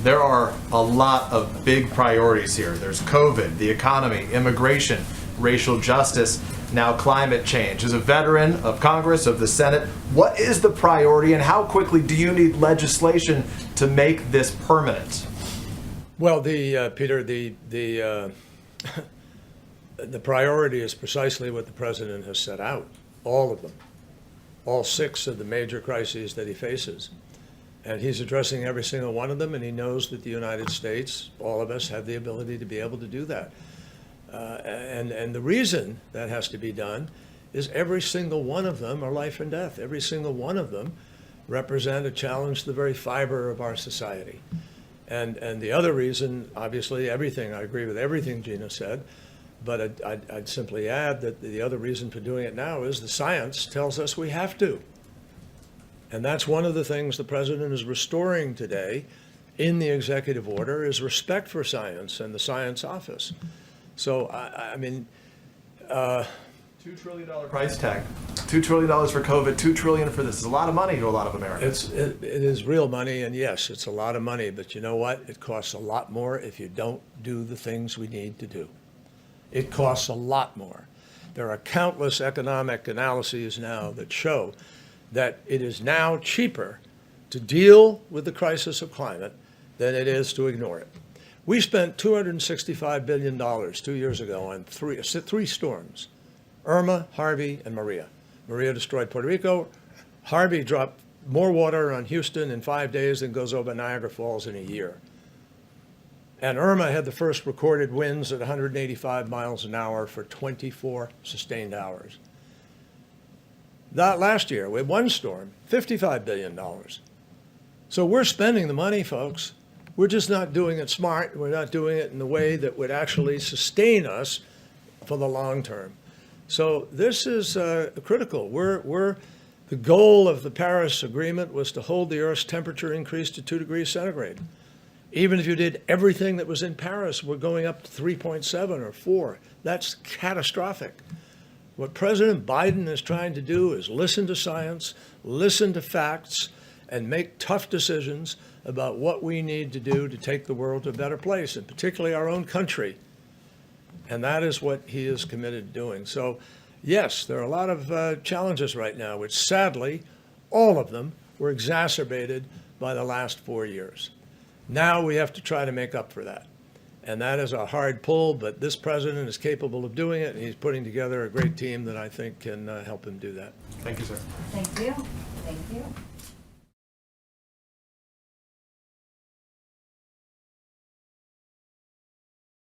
there are a lot of big priorities here. There's COVID, the economy, immigration, racial justice, now climate change. As a veteran of Congress, of the Senate, what is the priority and how quickly do you need legislation to make this permanent? Well, Peter, the priority is precisely what the president has set out, all of them, all 6 of the major crises that he faces. And he's addressing every single one of them, and he knows that the United States, all of us, have the ability to be able to do that. And the reason that has to be done is every single one of them are life and death. Every single one of them represent a challenge to the very fiber of our society. And the other reason, obviously, everything, I agree with everything Gina said, but I'd simply add that the other reason for doing it now is the science tells us we have to. And that's one of the things the president is restoring today in the executive order is respect for science and the science office. So, I mean, $2 trillion price tag, $2 trillion for COVID, $2 trillion for this. It's a lot of money to a lot of Americans. It is real money, and yes, it's a lot of money, but you know what? It costs a lot more if you don't do the things we need to do. It costs a lot more. There are countless economic analyses now that show that it is now cheaper to deal with the crisis of climate than it is to ignore it. We spent $265 billion 2 years ago on three storms: Irma, Harvey, and Maria. Maria destroyed Puerto Rico. Harvey dropped more water on Houston in 5 days than goes over Niagara Falls in a year. And Irma had the first recorded winds at 185 miles an hour for 24 sustained hours. That last year, with one storm, $55 billion. So we're spending the money, folks. We're just not doing it smart. We're not doing it in the way that would actually sustain us for the long term. So this is critical. The goal of the Paris Agreement was to hold the Earth's temperature increase to 2 degrees centigrade. Even if you did everything that was in Paris, we're going up to 3.7 or 4. That's catastrophic. What President Biden is trying to do is listen to science, listen to facts, and make tough decisions about what we need to do to take the world to a better place, and particularly our own country. And that is what he is committed to doing. So, yes, there are a lot of challenges right now, which sadly, all of them were exacerbated by the last 4 years. Now we have to try to make up for that. And that is a hard pull, but this president is capable of doing it, and he's putting together a great team that I think can help him do that. Thank you, sir. Thank you. Thank you.